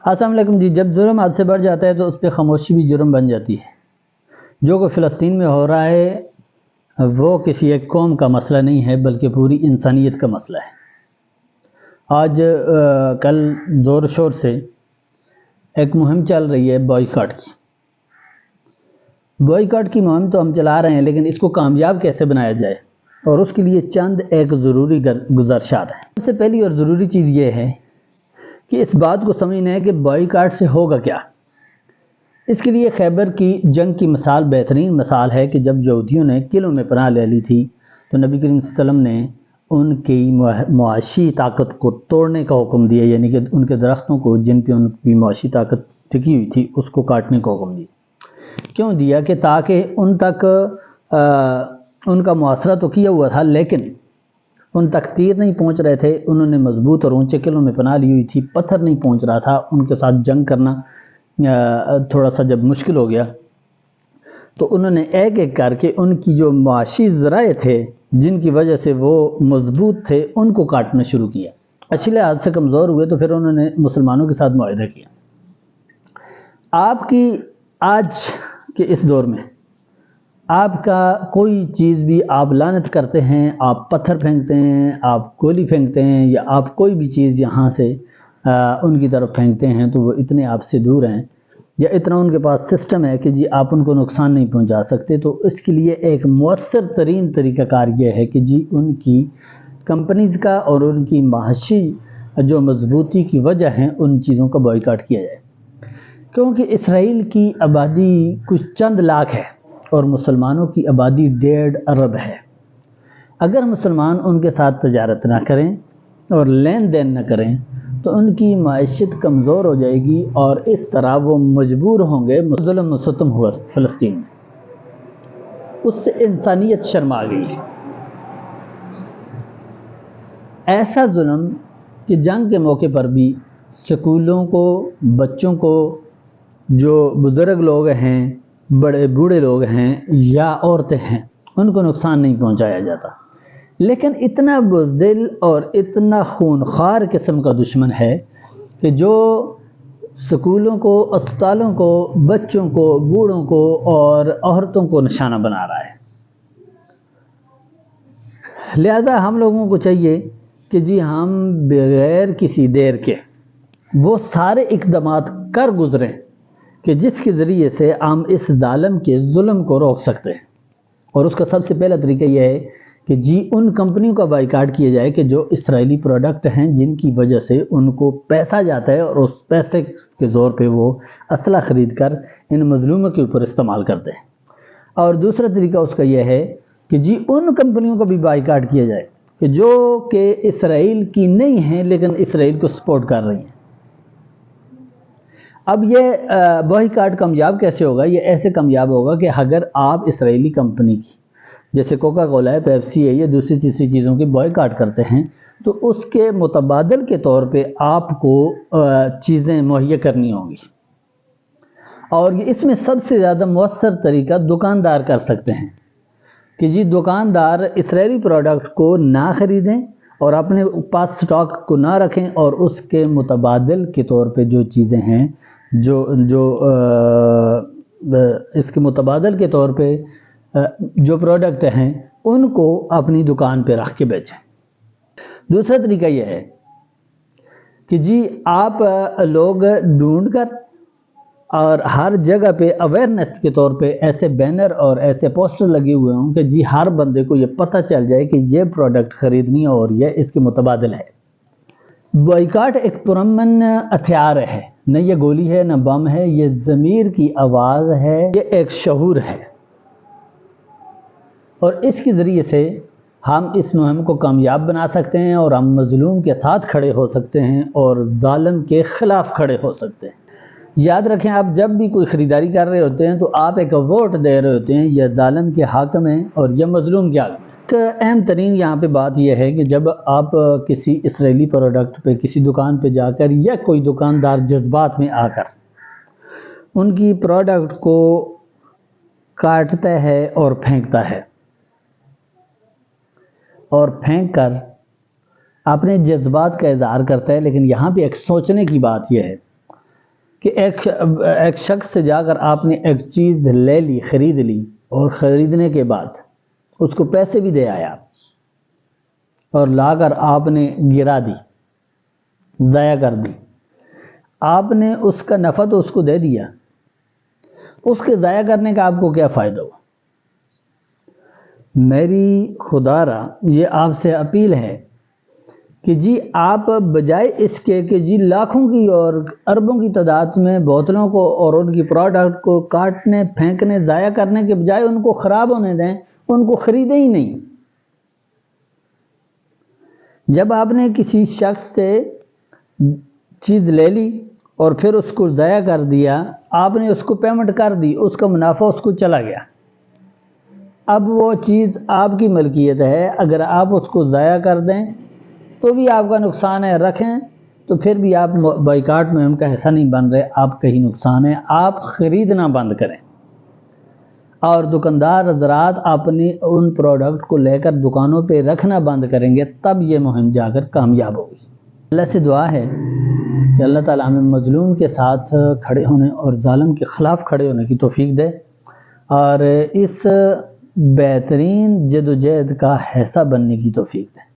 السلام علیکم جی، جب جرم حد سے بڑھ جاتا ہے تو اس پہ خاموشی بھی جرم بن جاتی ہے۔ جو کہ فلسطین میں ہو رہا ہے وہ کسی ایک قوم کا مسئلہ نہیں ہے بلکہ پوری انسانیت کا مسئلہ ہے۔ آج کل زور شور سے ایک مہم چل رہی ہے بائیکاٹ کی۔ بائیکاٹ کی مہم تو ہم چلا رہے ہیں، لیکن اس کو کامیاب کیسے بنایا جائے، اور اس کے لیے چند ایک ضروری گزارشات ہیں۔ سب سے پہلی اور ضروری چیز یہ ہے کہ اس بات کو سمجھنا ہے کہ بائیکاٹ سے ہوگا کیا۔ اس کے لیے خیبر کی جنگ کی مثال بہترین مثال ہے کہ جب یہودیوں نے قلعوں میں پناہ لے لی تھی تو نبی کریم صلی اللہ علیہ وسلم نے ان کی معاشی طاقت کو توڑنے کا حکم دیا، یعنی کہ ان کے درختوں کو جن پہ ان کی معاشی طاقت ٹکی ہوئی تھی اس کو کاٹنے کا حکم دیا۔ کیوں دیا؟ کہ تاکہ ان تک ان کا محاصرہ تو کیا ہوا تھا لیکن ان تک تیر نہیں پہنچ رہے تھے۔ انہوں نے مضبوط اور اونچے قلعوں میں پناہ لی ہوئی تھی، پتھر نہیں پہنچ رہا تھا، ان کے ساتھ جنگ کرنا تھوڑا سا جب مشکل ہو گیا تو انہوں نے ایک ایک کر کے ان کی جو معاشی ذرائع تھے جن کی وجہ سے وہ مضبوط تھے ان کو کاٹنا شروع کیا۔ اچھی لحاظ سے کمزور ہوئے تو پھر انہوں نے مسلمانوں کے ساتھ معاہدہ کیا۔ آپ کی آج کے اس دور میں آپ کا کوئی چیز بھی آپ لعنت کرتے ہیں، آپ پتھر پھینکتے ہیں، آپ گولی پھینکتے ہیں، یا آپ کوئی بھی چیز یہاں سے ان کی طرف پھینکتے ہیں تو وہ اتنے آپ سے دور ہیں یا اتنا ان کے پاس سسٹم ہے کہ جی آپ ان کو نقصان نہیں پہنچا سکتے۔ تو اس کے لیے ایک مؤثر ترین طریقہ کار یہ ہے کہ جی ان کی کمپنیز کا اور ان کی معاشی جو مضبوطی کی وجہ ہیں ان چیزوں کا بائیکاٹ کیا جائے، کیونکہ اسرائیل کی آبادی کچھ چند لاکھ ہے اور مسلمانوں کی آبادی 1.5 ارب ہے۔ اگر مسلمان ان کے ساتھ تجارت نہ کریں اور لین دین نہ کریں تو ان کی معیشت کمزور ہو جائے گی اور اس طرح وہ مجبور ہوں گے۔ ظلم و ستم ہوا فلسطین میں، اس سے انسانیت شرما گئی ہے۔ ایسا ظلم کہ جنگ کے موقع پر بھی سکولوں کو، بچوں کو، جو بزرگ لوگ ہیں، بڑے بوڑھے لوگ ہیں یا عورتیں ہیں، ان کو نقصان نہیں پہنچایا جاتا۔ لیکن اتنا بزدل اور اتنا خونخوار قسم کا دشمن ہے کہ جو سکولوں کو، اسپتالوں کو، بچوں کو، بوڑھوں کو اور عورتوں کو نشانہ بنا رہا ہے۔ لہذا ہم لوگوں کو چاہیے کہ جی ہم بغیر کسی دیر کے وہ سارے اقدامات کر گزریں کہ جس کے ذریعے سے ہم اس ظالم کے ظلم کو روک سکتے ہیں۔ اور اس کا سب سے پہلا طریقہ یہ ہے کہ جی ان کمپنیوں کا بائیکاٹ کیا جائے کہ جو اسرائیلی پروڈکٹ ہیں جن کی وجہ سے ان کو پیسہ جاتا ہے اور اس پیسے کے زور پہ وہ اسلحہ خرید کر ان مظلوموں کے اوپر استعمال کرتے ہیں۔ اور دوسرا طریقہ اس کا یہ ہے کہ جی ان کمپنیوں کا بھی بائیکاٹ کیا جائے کہ جو کہ اسرائیل کی نہیں ہیں لیکن اسرائیل کو سپورٹ کر رہی ہیں۔ اب یہ بائیکاٹ کامیاب کیسے ہوگا؟ یہ ایسے کامیاب ہوگا کہ اگر آپ اسرائیلی کمپنی کی جیسے کوکا کولا ہے، پیپسی ہے، یہ دوسری تیسری چیزوں کی بائیکاٹ کرتے ہیں تو اس کے متبادل کے طور پہ آپ کو چیزیں مہیا کرنی ہوں گی۔ اور اس میں سب سے زیادہ مؤثر طریقہ دکاندار کر سکتے ہیں کہ جی دکاندار اسرائیلی پروڈکٹ کو نہ خریدیں اور اپنے پاس سٹاک کو نہ رکھیں، اور اس کے متبادل کے طور پہ جو چیزیں ہیں جو اس کے متبادل کے طور پہ جو پروڈکٹ ہیں ان کو اپنی دکان پہ رکھ کے بیچیں۔ دوسرا طریقہ یہ ہے کہ جی آپ لوگ ڈھونڈ کر اور ہر جگہ پہ اویئرنیس کے طور پہ ایسے بینر اور ایسے پوسٹر لگے ہوئے ہوں کہ جی ہر بندے کو یہ پتہ چل جائے کہ یہ پروڈکٹ خریدنی ہے اور یہ اس کے متبادل ہے۔ بائیکاٹ ایک پرامن ہتھیار ہے، نہ یہ گولی ہے نہ بم ہے، یہ ضمیر کی آواز ہے، یہ ایک شعور ہے، اور اس کے ذریعے سے ہم اس مہم کو کامیاب بنا سکتے ہیں اور ہم مظلوم کے ساتھ کھڑے ہو سکتے ہیں اور ظالم کے خلاف کھڑے ہو سکتے ہیں۔ یاد رکھیں، آپ جب بھی کوئی خریداری کر رہے ہوتے ہیں تو آپ ایک ووٹ دے رہے ہوتے ہیں، یہ ظالم کے حق میں اور یہ مظلوم کے حق میں۔ ایک اہم ترین یہاں پہ بات یہ ہے کہ جب آپ کسی اسرائیلی پروڈکٹ پہ کسی دکان پہ جا کر یا کوئی دکاندار جذبات میں آ کر ان کی پروڈکٹ کو کاٹتا ہے اور پھینکتا ہے اور پھینک کر اپنے جذبات کا اظہار کرتا ہے، لیکن یہاں پہ ایک سوچنے کی بات یہ ہے کہ ایک شخص سے جا کر آپ نے ایک چیز لے لی، خرید لی، اور خریدنے کے بعد اس کو پیسے بھی دے آیا اور لا کر آپ نے گرا دی، ضائع کر دی، آپ نے اس کا نفع تو اس کو دے دیا، اس کے ضائع کرنے کا آپ کو کیا فائدہ ہوا؟ میری خدا را یہ آپ سے اپیل ہے کہ جی آپ بجائے اس کے کہ جی لاکھوں کی اور اربوں کی تعداد میں بوتلوں کو اور ان کی پروڈکٹ کو کاٹنے، پھینکنے، ضائع کرنے کے بجائے ان کو خراب ہونے دیں، ان کو خریدیں ہی نہیں۔ جب آپ نے کسی شخص سے چیز لے لی اور پھر اس کو ضائع کر دیا، آپ نے اس کو پیمنٹ کر دی، اس کا منافع اس کو چلا گیا، اب وہ چیز آپ کی ملکیت ہے، اگر آپ اس کو ضائع کر دیں تو بھی آپ کا نقصان ہے، رکھیں تو پھر بھی آپ بائیکاٹ مہم کا حصہ نہیں بن رہے، آپ کہیں نقصان ہے، آپ خریدنا بند کریں، اور دکاندار حضرات اپنی ان پروڈکٹ کو لے کر دکانوں پہ رکھنا بند کریں گے، تب یہ مہم جا کر کامیاب ہوگی۔ اللہ سے دعا ہے کہ اللہ تعالیٰ ہمیں مظلوم کے ساتھ کھڑے ہونے اور ظالم کے خلاف کھڑے ہونے کی توفیق دے، اور اس بہترین جد و جہد کا حصہ بننے کی توفیق دے۔